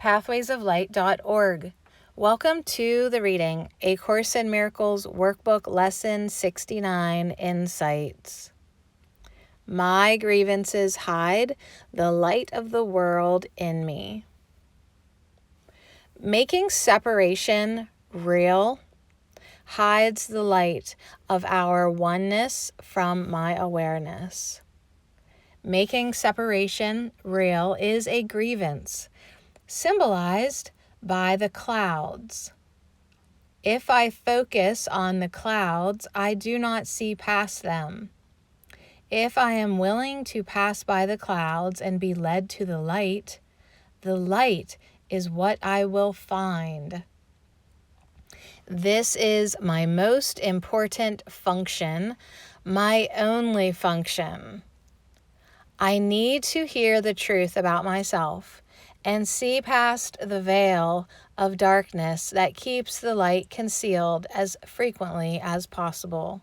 pathwaysoflight.org. Welcome to the reading, A Course in Miracles Workbook Lesson 69, Insights. My grievances hide the light of the world in me. Making separation real hides the light of our oneness from my awareness. Making separation real is a grievance, symbolized by the clouds. If I focus on the clouds, I do not see past them. If I am willing to pass by the clouds and be led to the light is what I will find. This is my most important function, my only function. I need to hear the truth about myself and see past the veil of darkness that keeps the light concealed as frequently as possible.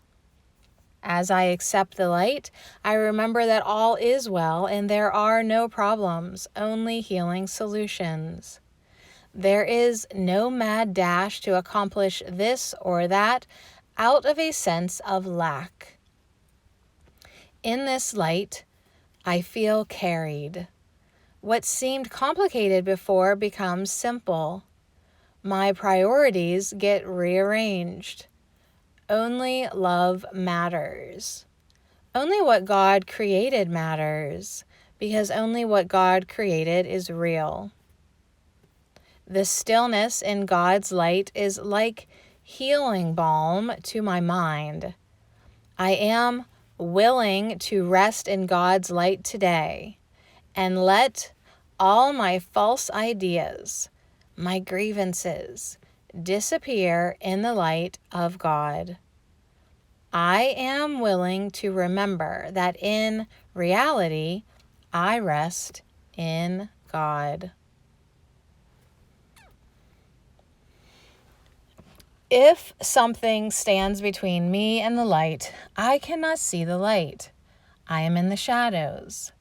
As I accept the light, I remember that all is well and there are no problems, only healing solutions. There is no mad dash to accomplish this or that out of a sense of lack. In this light, I feel carried. What seemed complicated before becomes simple. My priorities get rearranged. Only love matters. Only what God created matters, because only what God created is real. The stillness in God's light is like healing balm to my mind. I am willing to rest in God's light today and let all my false ideas, my grievances, disappear in the light of God. I am willing to remember that in reality, I rest in God. If something stands between me and the light, I cannot see the light. I am in the shadows.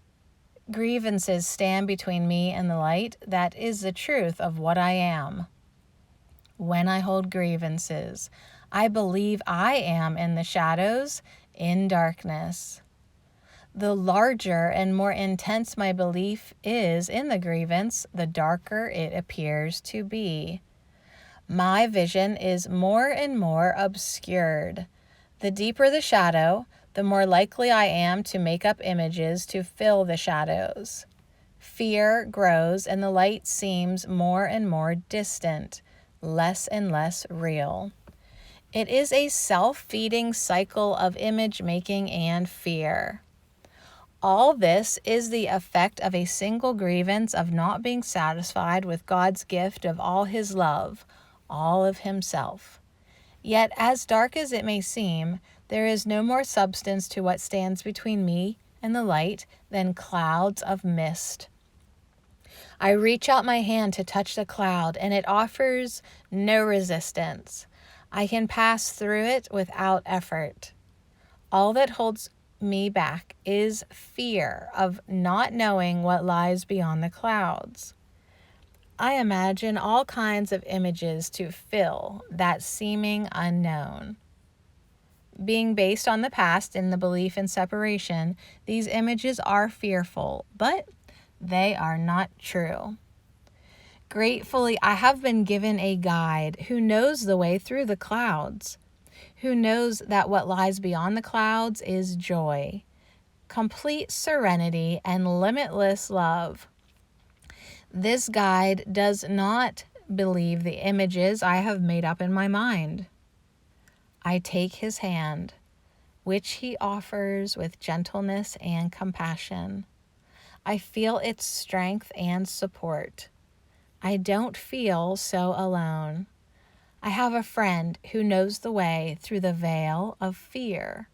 Grievances stand between me and the light. That is the truth of what I am. When I hold grievances, I believe I am in the shadows, in darkness. The larger and more intense my belief is in the grievance, the darker it appears to be. My vision is more and more obscured. The deeper the shadow, the more likely I am to make up images to fill the shadows. Fear grows and the light seems more and more distant, less and less real. It is a self-feeding cycle of image making and fear. All this is the effect of a single grievance of not being satisfied with God's gift of all His love, all of Himself. Yet, as dark as it may seem, there is no more substance to what stands between me and the light than clouds of mist. I reach out my hand to touch the cloud, and it offers no resistance. I can pass through it without effort. All that holds me back is fear of not knowing what lies beyond the clouds. I imagine all kinds of images to fill that seeming unknown. Being based on the past and the belief in separation, these images are fearful, but they are not true. Gratefully, I have been given a guide who knows the way through the clouds, who knows that what lies beyond the clouds is joy, complete serenity, and limitless love. This guide does not believe the images I have made up in my mind. I take his hand, which he offers with gentleness and compassion. I feel its strength and support. I don't feel so alone. I have a friend who knows the way through the veil of fear.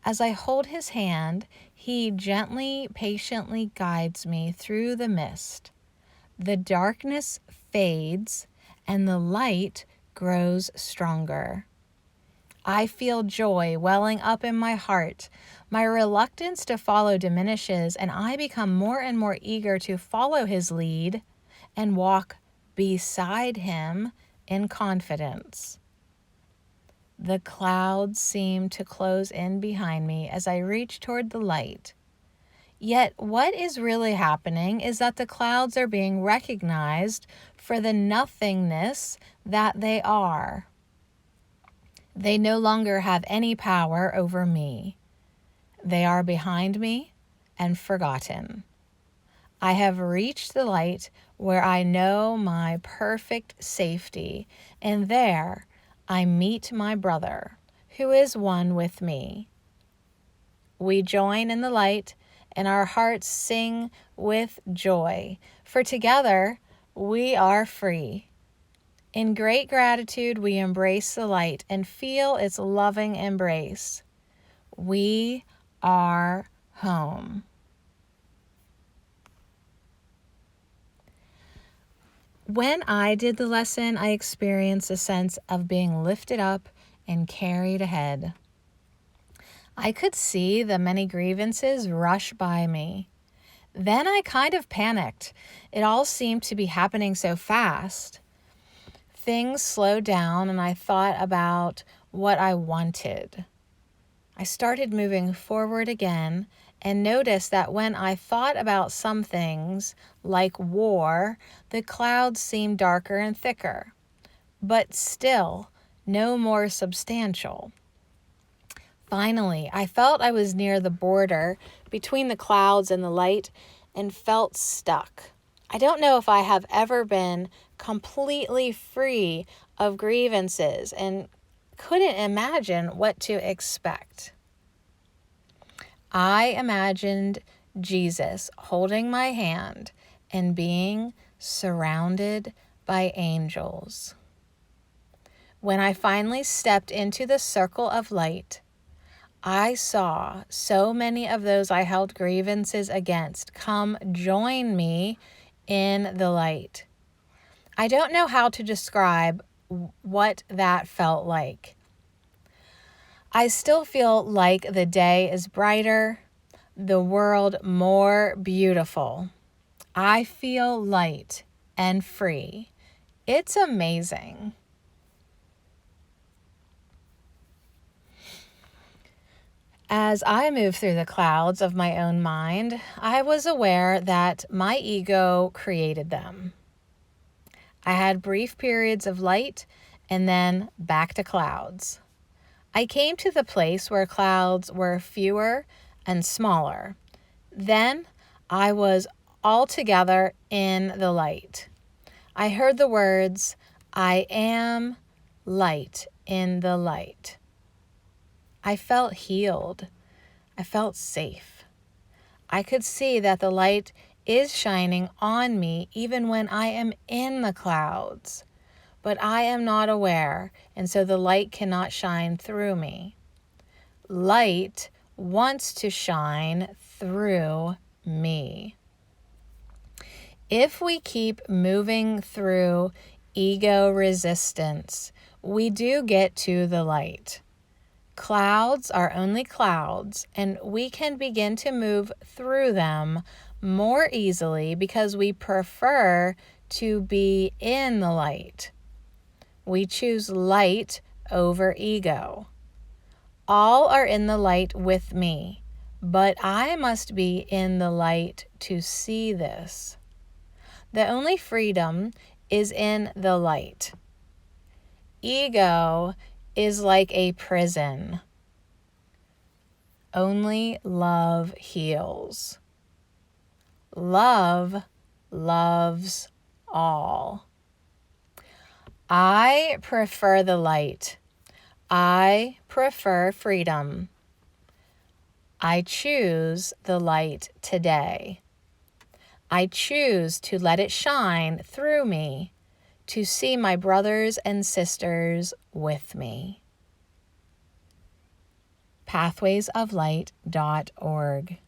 As I hold his hand, he gently, patiently guides me through the mist. The darkness fades and the light grows stronger. I feel joy welling up in my heart. My reluctance to follow diminishes, and I become more and more eager to follow his lead and walk beside him in confidence. The clouds seemed to close in behind me as I reached toward the light. Yet what is really happening is that the clouds are being recognized for the nothingness that they are. They no longer have any power over me. They are behind me and forgotten. I have reached the light where I know my perfect safety, and there I meet my brother, who is one with me. We join in the light, and our hearts sing with joy, for together we are free. In great gratitude, we embrace the light and feel its loving embrace. We are home. When I did the lesson, I experienced a sense of being lifted up and carried ahead. I could see the many grievances rush by me. Then I kind of panicked. It all seemed to be happening so fast. Things slowed down and I thought about what I wanted. I started moving forward again and noticed that when I thought about some things, like war, the clouds seemed darker and thicker, but still no more substantial. Finally, I felt I was near the border between the clouds and the light and felt stuck. I don't know if I have ever been completely free of grievances and couldn't imagine what to expect. I imagined Jesus holding my hand and being surrounded by angels. When I finally stepped into the circle of light, I saw so many of those I held grievances against come join me in the light. I don't know how to describe what that felt like. I still feel like the day is brighter, the world more beautiful. I feel light and free. It's amazing. As I moved through the clouds of my own mind, I was aware that my ego created them. I had brief periods of light and then back to clouds. I came to the place where clouds were fewer and smaller. Then I was altogether in the light. I heard the words, "I am light in the light." I felt healed. I felt safe. I could see that the light is shining on me even when I am in the clouds. But I am not aware, and so the light cannot shine through me. Light wants to shine through me. If we keep moving through ego resistance, we do get to the light. Clouds are only clouds, and we can begin to move through them more easily because we prefer to be in the light. We choose light over ego. All are in the light with me, but I must be in the light to see this. The only freedom is in the light. Ego is like a prison. Only love heals. Love loves all. I prefer the light. I prefer freedom. I choose the light today. I choose to let it shine through me, to see my brothers and sisters with me. pathwaysoflight.org